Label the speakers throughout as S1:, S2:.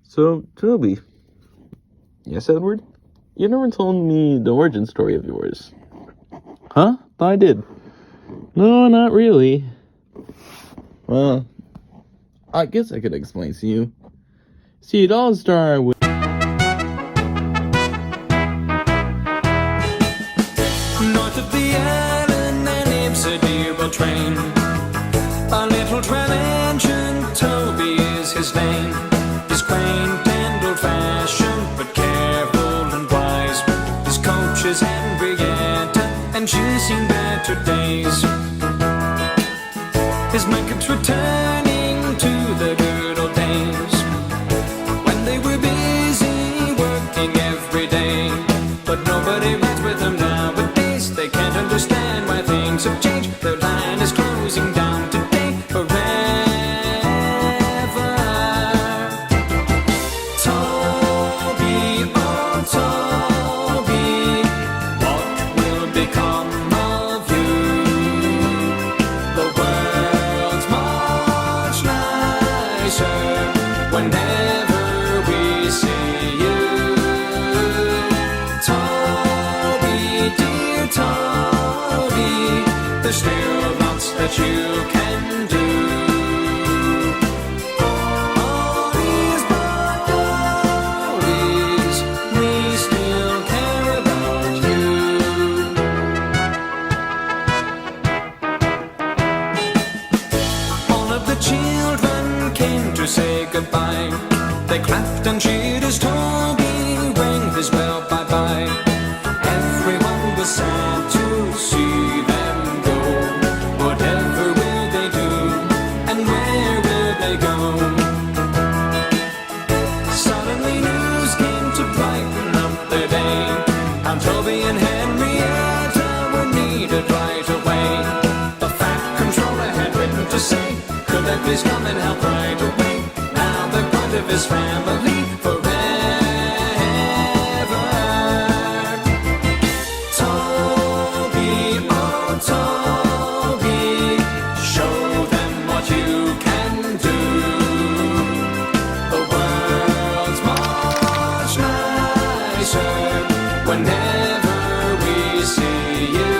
S1: So, Toby. Yes, Edward? You never told me the origin story of yours. Huh? Thought I did. No, not really. Well, I guess I could explain to you. See, it all started with...
S2: North of the island, their name's a dear train. A little tram engine, Toby is his name. He's quaint and old-fashioned, but careful and wise. His coach is Henrietta, and she's seen better days. His man keeps returning to the good old days when they were busy working every day. But nobody rides with them nowadays. They can't understand why things have changed. Their line is closing down today forever. Toby, oh Toby, what will become of you? The world's much nicer whenever we see you. Toby, dear Toby, there's still lots that you can do. Always but always, we still care about you. All of the children came to say goodbye. They clapped and cheered as Toby rang his bell bye-bye. Everyone was sad to see them go. Whatever will they do, and where will they go? Suddenly news came to brighten up their day. How Toby and Henrietta were needed right away. The fat controller had written to say, could they please come and help right away? Now they're part of his family forever. Toby, oh Toby, show them what you can do. The world's much nicer whenever we see you.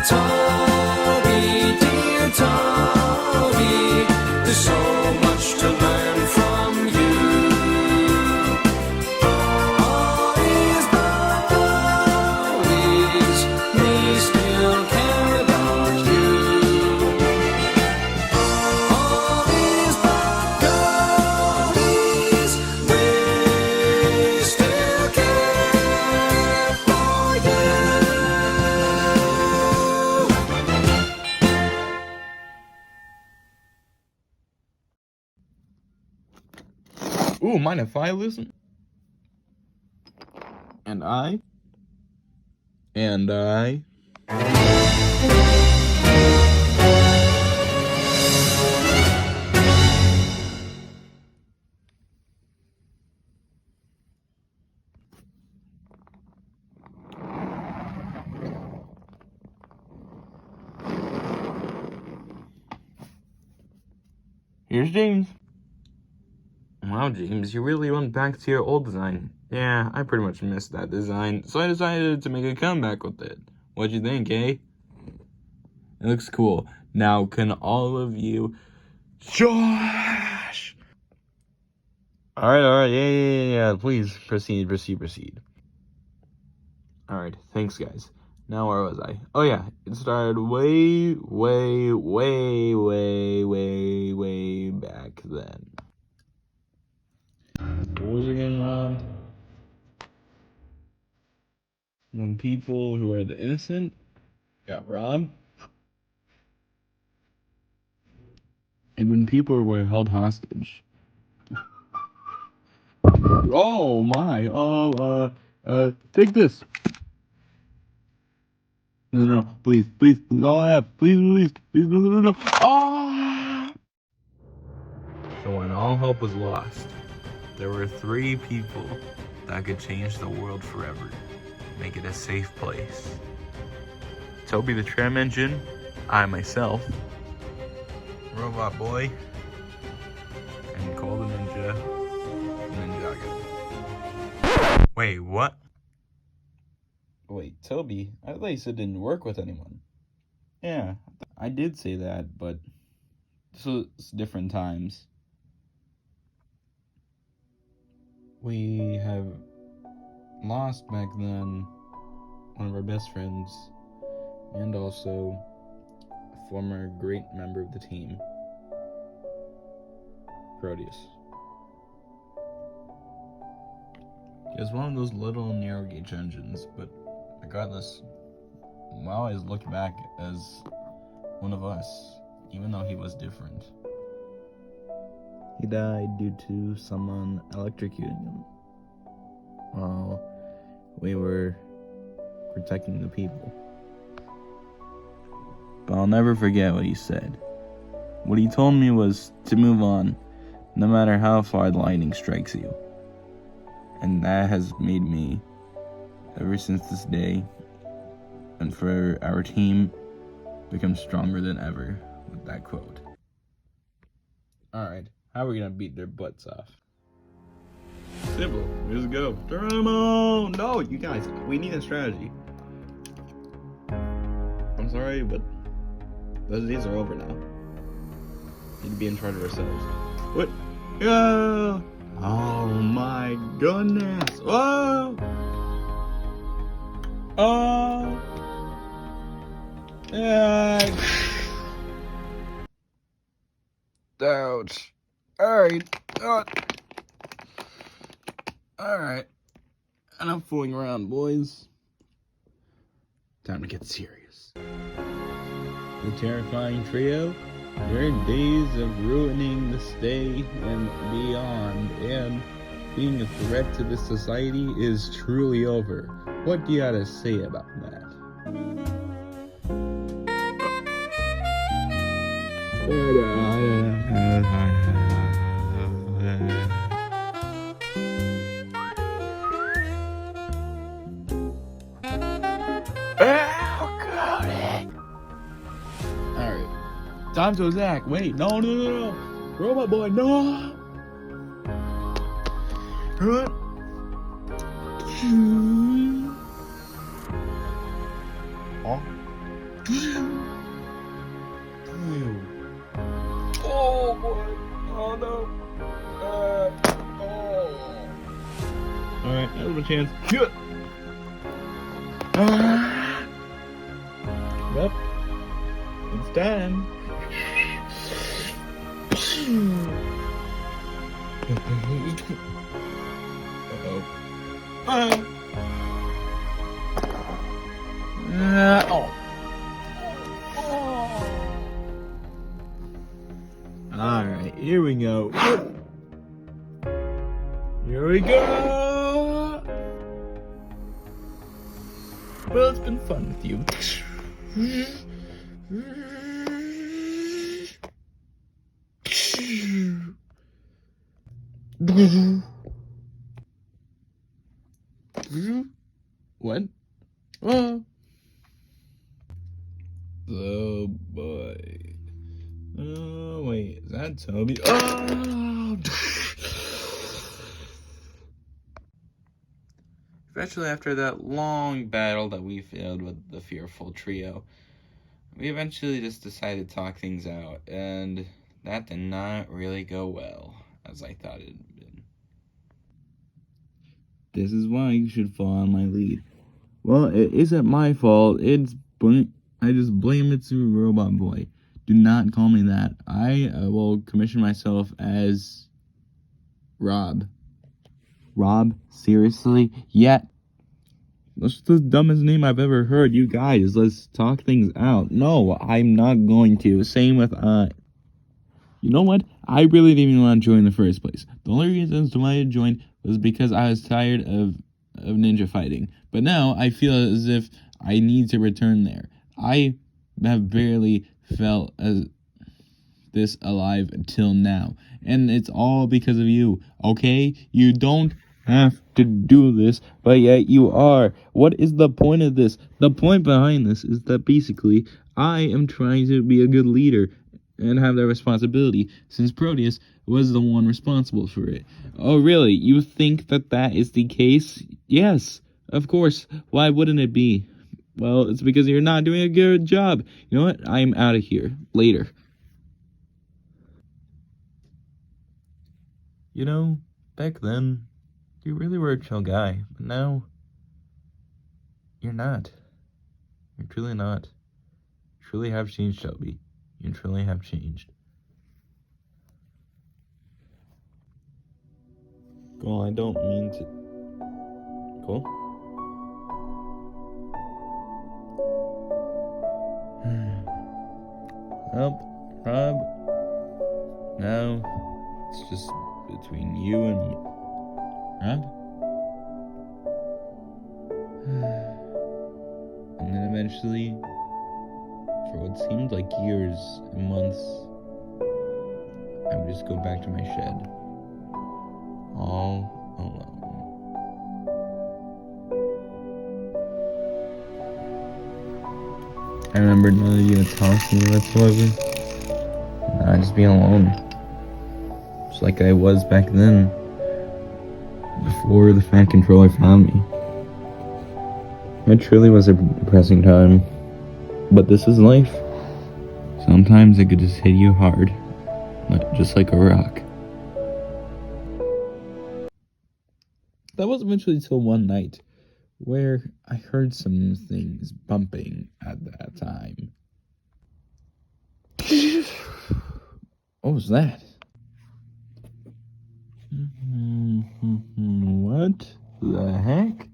S2: Toby, dear Toby, there's so much to learn from you. Always but always, we still care about you. Always but always, we still care for you.
S1: Ooh, mind if I listen? And I. Here's James. Wow, James, you really went back to your old design. Yeah, I pretty much missed that design, so I decided to make a comeback with it. What'd you think, eh? It looks cool. Now, can all of you... Josh! Alright, yeah. Please, proceed. Alright, thanks, guys. Now, where was I? Oh, yeah, it started way back then. What was again, Rob? When people who are the innocent got robbed, and when people were held hostage. Oh my! Take this. No, please, go ahead, please, no. Ah! So when all hope was lost, there were 3 people that could change the world forever, make it a safe place. Toby the tram engine, I myself, Robot Boy, and Cole the Ninja. Wait, what?
S3: Wait, Toby, I thought you said didn't work with anyone. Yeah, I did say that, but this was different times. We have lost back then one of our best friends and also a former great member of the team, Proteus. He was one of those little narrow gauge engines, but regardless, I always look back as one of us, even though he was different. He died due to someone electrocuting him while we were protecting the people. But I'll never forget what he said. What he told me was to move on, no matter how far the lightning strikes you. And that has made me, ever since this day, and for our team, become stronger than ever with that quote. Alright, how are we gonna beat their butts off? Simple, just go. Tram on! No, you guys, we need a strategy. I'm sorry, but those days are over now. We need to be in charge of ourselves. What? Go! Oh my goodness! Whoa! Oh! Ouch! Alright. Alright. Enough fooling around, boys. Time to get serious. The terrifying trio, your days of ruining the stay and beyond and being a threat to this society is truly over. What do you gotta say about that? Alright. Time to attack. Wait, no. Robot boy, no! Run! Oh. Oh boy! Oh no! Alright, that was a chance. Shoot! Yep. It's time. Uh-oh. Alright, here we go. Here we go! Well, it's been fun with you. What? Oh. Oh boy. Oh wait, is that Toby? Oh! Eventually, after that long battle that we failed with the fearful trio, we eventually just decided to talk things out, and that did not really go well, as I thought it had been. This is why you should follow my lead. Well, it isn't my fault. I just blame it to Robot Boy. Do not call me that. I will commission myself as Rob. Rob? Seriously? Yeah. That's the dumbest name I've ever heard. You guys, let's talk things out. No, I'm not going to. Same with, You know what? I really didn't even want to join in the first place. The only reason why I joined was because I was tired of ninja fighting. But now I feel as if I need to return there. I have barely felt as this alive until now. And it's all because of you, okay? You don't have to do this, but yet you are. What is the point of this? The point behind this is that basically I am trying to be a good leader, and have that responsibility, since Proteus was the one responsible for it. Oh, really? You think that is the case? Yes, of course. Why wouldn't it be? Well, it's because you're not doing a good job. You know what? I'm out of here. Later. You know, back then, you really were a chill guy, but now, you're not. You're truly not. You truly have changed, Toby. You truly have changed. Well, I don't mean to... Cool? Well, Rob, now it's just between you and me. Rob? And then eventually, for what seemed like years and months, I would just go back to my shed, all alone. I remember none of you had talked to me whatsoever. I'd just be alone. Just like I was back then, before the Fat Controller found me. It truly was a depressing time, but this is life. Sometimes it could just hit you hard, just like a rock. That was eventually till one night, where I heard some things bumping at that time. What was that? What the heck?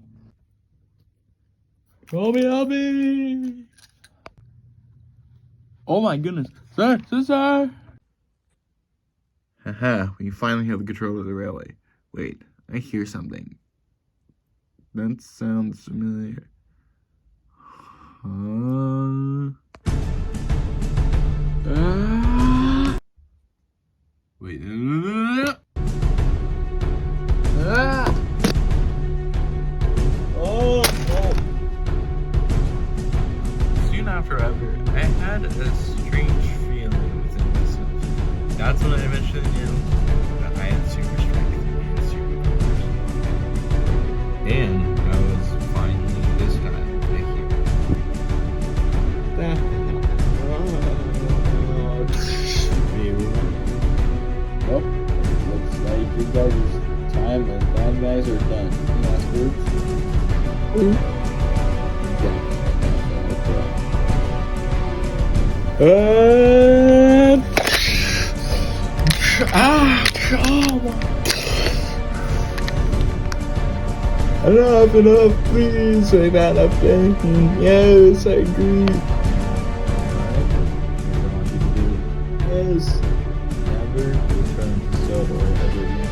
S3: Toby, help me! Oh my goodness. Sir! Haha, we finally have the control of the railway. Wait, I hear something. That sounds familiar. Wait. Soon after, I had a strange feeling within myself. That's when I eventually knew that I had super strength and superpowers. And I was finally this time a hero. Well, looks like you guys' time and bad guys are done. Last words? Enough, please. I got up there. Yes, I agree. Yes. Never return to sober ever again.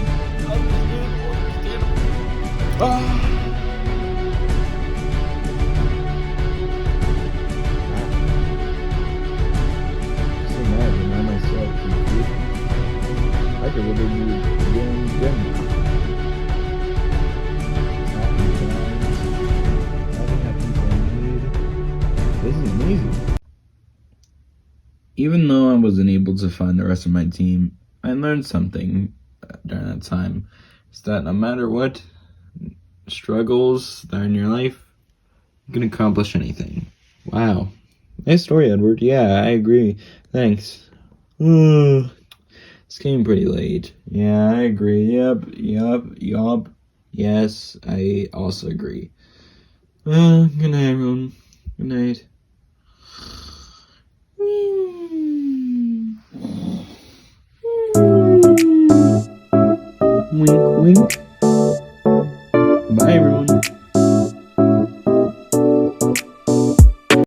S3: So mad, remind myself to be I could really do again. This is amazing. Even though I wasn't able to find the rest of my team, I learned something during that time. It's that no matter what struggles that are in your life, you can accomplish anything. Wow. Nice story, Edward. Yeah, I agree. Thanks. It's getting pretty late. Yeah, I agree. Yup. Yes, I also agree. Good night, everyone. Good night. Wink, wink.